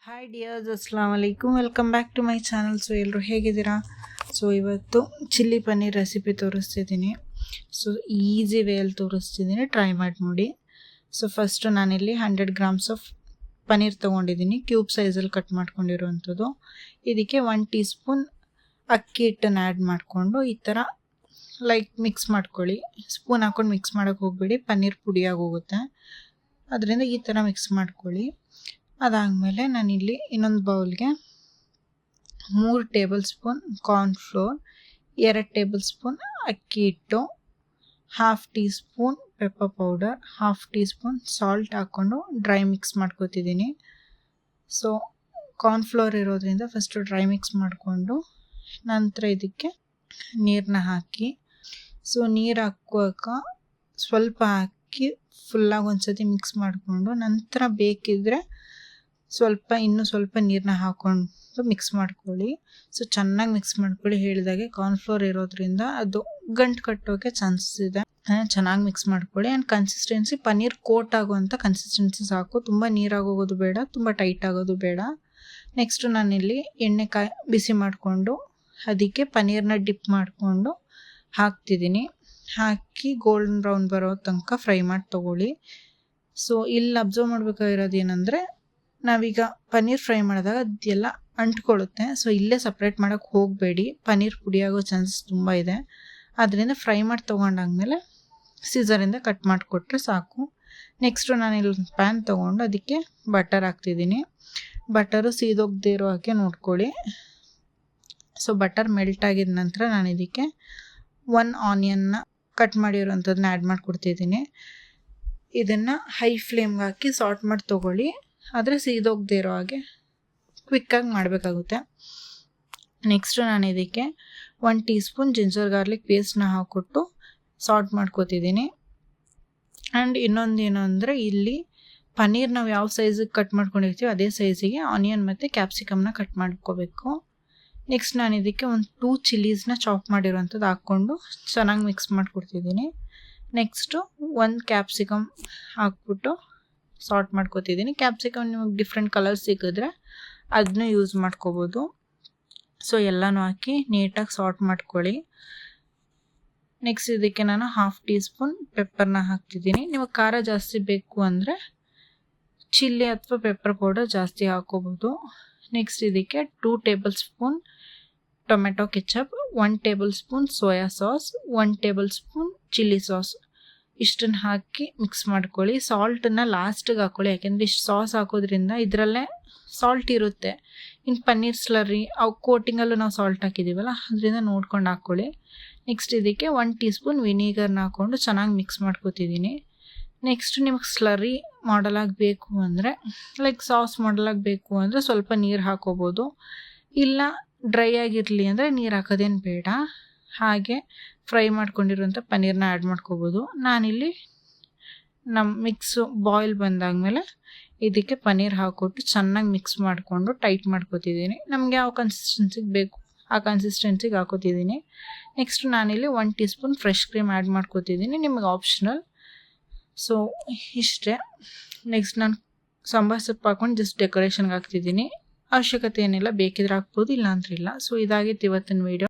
Hi dears, ಅಸ್ಸಲಾಂ ವಲೈಕುಮ್. Welcome back to my channel. So ಎಲ್ಲರೂ ಹೇಗಿದ್ದೀರಾ? ಸೊ ಇವತ್ತು ಚಿಲ್ಲಿ ಪನ್ನೀರ್ ರೆಸಿಪಿ ತೋರಿಸ್ತಿದ್ದೀನಿ. ಸೊ ಈಸಿ ವೇಯಲ್ಲಿ ತೋರಿಸ್ತಿದ್ದೀನಿ, ಟ್ರೈ ಮಾಡಿ ನೋಡಿ. ಸೊ ಫಸ್ಟು ನಾನಿಲ್ಲಿ 100 ಗ್ರಾಮ್ಸ್ ಆಫ್ ಪನ್ನೀರ್ ತೊಗೊಂಡಿದ್ದೀನಿ, ಕ್ಯೂಬ್ ಸೈಜಲ್ಲಿ ಕಟ್ ಮಾಡ್ಕೊಂಡಿರೋವಂಥದ್ದು. ಇದಕ್ಕೆ 1 ಟೀ ಸ್ಪೂನ್ ಅಕ್ಕಿ ಹಿಟ್ಟನ್ನು ಆ್ಯಡ್ ಮಾಡಿಕೊಂಡು ಈ ಥರ ಮಿಕ್ಸ್ ಮಾಡ್ಕೊಳ್ಳಿ. ಸ್ಪೂನ್ ಹಾಕ್ಕೊಂಡು ಮಿಕ್ಸ್ ಮಾಡೋಕ್ಕೆ ಹೋಗ್ಬೇಡಿ, ಪನ್ನೀರ್ ಪುಡಿಯಾಗಿ ಹೋಗುತ್ತೆ. ಅದರಿಂದ ಈ ಥರ ಮಿಕ್ಸ್ ಮಾಡ್ಕೊಳ್ಳಿ. ಅದಾದಮೇಲೆ ನಾನಿಲ್ಲಿ ಇನ್ನೊಂದು ಬೌಲ್ಗೆ 3 table spoon cornflour, 2 table spoon ಅಕ್ಕಿ ಹಿಟ್ಟು, 1/2 tea spoon pepper powder, 1/2 tea spoon salt ಹಾಕ್ಕೊಂಡು ಡ್ರೈ ಮಿಕ್ಸ್ ಮಾಡ್ಕೊತಿದ್ದೀನಿ. ಸೊ ಕಾರ್ನ್ಫ್ಲೋರ್ ಇರೋದ್ರಿಂದ ಫಸ್ಟು ಡ್ರೈ ಮಿಕ್ಸ್ ಮಾಡಿಕೊಂಡು ನಂತರ ಇದಕ್ಕೆ ನೀರನ್ನ ಹಾಕಿ, ಸೊ ನೀರು ಹಾಕುವಾಗ ಸ್ವಲ್ಪ ಹಾಕಿ ಫುಲ್ಲಾಗಿ ಒಂದ್ಸತಿ ಮಿಕ್ಸ್ ಮಾಡಿಕೊಂಡು ನಂತರ ಬೇಕಿದ್ದರೆ ಇನ್ನೂ ಸ್ವಲ್ಪ ನೀರನ್ನ ಹಾಕ್ಕೊಂಡು ಮಿಕ್ಸ್ ಮಾಡ್ಕೊಳ್ಳಿ. ಸೊ ಚೆನ್ನಾಗಿ ಮಿಕ್ಸ್ ಮಾಡ್ಕೊಳ್ಳಿ. ಹೇಳಿದಾಗೆ ಕಾರ್ನ್ಫ್ಲೋರ್ ಇರೋದ್ರಿಂದ ಅದು ಗಂಟು ಕಟ್ಟೋಕ್ಕೆ ಚಾನ್ಸಸ್ ಇದೆ. ಚೆನ್ನಾಗಿ ಮಿಕ್ಸ್ ಮಾಡ್ಕೊಳ್ಳಿ. ಆ್ಯಂಡ್ ಕನ್ಸಿಸ್ಟೆನ್ಸಿ ಪನ್ನೀರ್ ಕೋಟ್ ಆಗುವಂಥ ಕನ್ಸಿಸ್ಟೆನ್ಸಿ ಸಾಕು. ತುಂಬ ನೀರಾಗೋಗೋದು ಬೇಡ, ತುಂಬ ಟೈಟ್ ಆಗೋದು ಬೇಡ. ನೆಕ್ಸ್ಟು ನಾನಿಲ್ಲಿ ಎಣ್ಣೆ ಬಿಸಿ ಮಾಡಿಕೊಂಡು ಅದಕ್ಕೆ ಪನ್ನೀರನ್ನ ಡಿಪ್ ಮಾಡಿಕೊಂಡು ಹಾಕ್ತಿದ್ದೀನಿ. ಹಾಕಿ ಗೋಲ್ಡನ್ ಬ್ರೌನ್ ಬರೋ ತನಕ ಫ್ರೈ ಮಾಡಿ ತೊಗೊಳ್ಳಿ. ಸೊ ಇಲ್ಲಿ ಅಬ್ಸರ್ವ್ ಮಾಡಬೇಕಾಗಿರೋದು ಏನಂದರೆ, ನಾವೀಗ ಪನ್ನೀರ್ ಫ್ರೈ ಮಾಡಿದಾಗ ಅದೆಲ್ಲ ಅಂಟ್ಕೊಳ್ಳುತ್ತೆ. ಸೊ ಇಲ್ಲೇ ಸಪ್ರೇಟ್ ಮಾಡೋಕ್ಕೆ ಹೋಗಬೇಡಿ, ಪನ್ನೀರ್ ಪುಡಿಯಾಗೋ ಚಾನ್ಸಸ್ ತುಂಬ ಇದೆ. ಅದರಿಂದ ಫ್ರೈ ಮಾಡಿ ತೊಗೊಂಡಾದ್ಮೇಲೆ ಸೀಸರಿಂದ ಕಟ್ ಮಾಡಿಕೊಟ್ರೆ ಸಾಕು. ನೆಕ್ಸ್ಟು ನಾನಿಲ್ಲಿ ಪ್ಯಾನ್ ತೊಗೊಂಡು ಅದಕ್ಕೆ ಬಟರ್ ಹಾಕ್ತಿದ್ದೀನಿ. ಬಟರು ಸೀದೋಗದೇ ಇರೋ ಹಾಗೆ ನೋಡ್ಕೊಳ್ಳಿ. ಸೊ ಬಟರ್ ಮೆಲ್ಟ್ ಆಗಿದ ನಂತರ ನಾನು ಇದಕ್ಕೆ 1 ಆನಿಯನ್ನ ಕಟ್ ಮಾಡಿರೋವಂಥದ್ದನ್ನ ಆ್ಯಡ್ ಮಾಡಿಕೊಡ್ತಿದ್ದೀನಿ. ಇದನ್ನು ಹೈ ಫ್ಲೇಮ್ಗೆ ಹಾಕಿ ಸಾರ್ಟ್ ಮಾಡಿ ತೊಗೊಳ್ಳಿ. ಆದರೆ ಸೀದೋಗದೇ ಇರೋ ಹಾಗೆ ಕ್ವಿಕ್ಕಾಗಿ ಮಾಡಬೇಕಾಗುತ್ತೆ. ನೆಕ್ಸ್ಟು ನಾನು ಇದಕ್ಕೆ 1 ಟೀ ಸ್ಪೂನ್ ಜಿಂಜರ್ ಗಾರ್ಲಿಕ್ ಪೇಸ್ಟ್ನ ಹಾಕ್ಕೊಟ್ಟು ಸಾರ್ಟ್ ಮಾಡ್ಕೊತಿದ್ದೀನಿ. ಆ್ಯಂಡ್ ಇನ್ನೊಂದೇನು ಅಂದರೆ, ಇಲ್ಲಿ ಪನ್ನೀರ್ ನಾವು ಯಾವ ಸೈಜಿಗೆ ಕಟ್ ಮಾಡ್ಕೊಂಡಿರ್ತೀವಿ ಅದೇ ಸೈಜಿಗೆ ಆನಿಯನ್ ಮತ್ತು ಕ್ಯಾಪ್ಸಿಕಮ್ನ ಕಟ್ ಮಾಡ್ಕೋಬೇಕು. ನೆಕ್ಸ್ಟ್ ನಾನು ಇದಕ್ಕೆ 2 ಚಿಲ್ಲೀಸ್ನ ಚಾಪ್ ಮಾಡಿರೋವಂಥದ್ದು ಹಾಕ್ಕೊಂಡು ಚೆನ್ನಾಗಿ ಮಿಕ್ಸ್ ಮಾಡಿಕೊಡ್ತಿದ್ದೀನಿ. ನೆಕ್ಸ್ಟು 1 ಕ್ಯಾಪ್ಸಿಕಮ್ ಹಾಕ್ಬಿಟ್ಟು ಸಾರ್ಟ್ ಮಾಡ್ಕೊತಿದ್ದೀನಿ. ಕ್ಯಾಪ್ಸಿಕಮ್ ನಿಮಗೆ ಡಿಫ್ರೆಂಟ್ ಕಲರ್ಸ್ ಸಿಕ್ಕಿದ್ರೆ ಅದನ್ನೂ ಯೂಸ್ ಮಾಡ್ಕೋಬೋದು. ಸೊ ಎಲ್ಲನೂ ಹಾಕಿ ನೀಟಾಗಿ ಸಾರ್ಟ್ ಮಾಡ್ಕೊಳ್ಳಿ. ನೆಕ್ಸ್ಟ್ ಇದಕ್ಕೆ ನಾನು 1/2 ಟೀ ಸ್ಪೂನ್ ಪೆಪ್ಪರ್ನ ಹಾಕ್ತಿದ್ದೀನಿ. ನಿಮಗೆ ಖಾರ ಜಾಸ್ತಿ ಬೇಕು ಅಂದರೆ ಚಿಲ್ಲಿ ಅಥವಾ ಪೆಪ್ಪರ್ ಪೌಡರ್ ಜಾಸ್ತಿ ಹಾಕೋಬೋದು. ನೆಕ್ಸ್ಟ್ ಇದಕ್ಕೆ 2 table spoon tomato ketchup, 1 table spoon soya sauce, 1 table spoon chilli sauce ಇಷ್ಟನ್ನು ಹಾಕಿ ಮಿಕ್ಸ್ ಮಾಡ್ಕೊಳ್ಳಿ. ಸಾಲ್ಟನ್ನು ಲಾಸ್ಟಿಗೆ ಹಾಕ್ಕೊಳ್ಳಿ, ಯಾಕೆಂದರೆ ಇಷ್ಟು ಸಾಸ್ ಹಾಕೋದ್ರಿಂದ ಇದರಲ್ಲೇ ಸಾಲ್ಟ್ ಇರುತ್ತೆ. ಇನ್ನು ಪನ್ನೀರ್ ಸ್ಲರ್ರಿ ಅವು ಕೋಟಿಂಗಲ್ಲೂ ನಾವು ಸಾಲ್ಟ್ ಹಾಕಿದ್ದೀವಲ್ಲ, ಅದರಿಂದ ನೋಡ್ಕೊಂಡು ಹಾಕ್ಕೊಳ್ಳಿ. ನೆಕ್ಸ್ಟ್ ಇದಕ್ಕೆ 1 ಟೀ ಸ್ಪೂನ್ ವಿನಿಗರ್ನ ಹಾಕ್ಕೊಂಡು ಚೆನ್ನಾಗಿ ಮಿಕ್ಸ್ ಮಾಡ್ಕೊತಿದ್ದೀನಿ. ನೆಕ್ಸ್ಟ್ ನಿಮಗೆ ಸ್ಲರ್ರಿ ಮಾಡಲಾಗಿ ಬೇಕು ಅಂದರೆ, ಸಾಸ್ ಮಾಡಲಾಗಿ ಬೇಕು ಅಂದರೆ ಸ್ವಲ್ಪ ನೀರು ಹಾಕೋಬೋದು. ಇಲ್ಲ ಡ್ರೈ ಆಗಿರಲಿ ಅಂದರೆ ನೀರು ಹಾಕೋದೇನು ಬೇಡ. ಹಾಗೆ ಫ್ರೈ ಮಾಡ್ಕೊಂಡಿರುವಂಥ ಪನ್ನೀರನ್ನ ಆ್ಯಡ್ ಮಾಡ್ಕೋಬೋದು. ನಾನಿಲ್ಲಿ ನಮ್ಮ ಮಿಕ್ಸು ಬಾಯ್ಲ್ ಬಂದಾದಮೇಲೆ ಇದಕ್ಕೆ ಪನ್ನೀರ್ ಹಾಕ್ಕೊಟ್ಟು ಚೆನ್ನಾಗಿ ಮಿಕ್ಸ್ ಮಾಡಿಕೊಂಡು ಟೈಟ್ ಮಾಡ್ಕೊತಿದ್ದೀನಿ. ನಮಗೆ ಯಾವ ಕನ್ಸಿಸ್ಟೆನ್ಸಿಗೆ ಬೇಕು ಆ ಕನ್ಸಿಸ್ಟೆನ್ಸಿಗೆ ಹಾಕೋತಿದ್ದೀನಿ. ನೆಕ್ಸ್ಟ್ ನಾನಿಲ್ಲಿ 1 teaspoon fresh cream add ಮಾಡ್ಕೊತಿದ್ದೀನಿ, ನಿಮಗೆ ಆಪ್ಷನಲ್. ಸೊ ಇಷ್ಟೇ. ನೆಕ್ಸ್ಟ್ ನಾನು ಸಾಂಬಾರು ಸೊಪ್ಪು ಹಾಕ್ಕೊಂಡು ಜಸ್ಟ್ ಡೆಕೋರೇಷನ್ಗೆ ಹಾಕ್ತಿದ್ದೀನಿ. ಅವಶ್ಯಕತೆ ಏನಿಲ್ಲ, ಬೇಕಿದ್ರೆ ಹಾಕ್ಬೋದು, ಇಲ್ಲ ಅಂದ್ರೆ ಇಲ್ಲ. ಸೊ ಇದಾಗಿತ್ತು ಇವತ್ತಿನ ವೀಡಿಯೋ.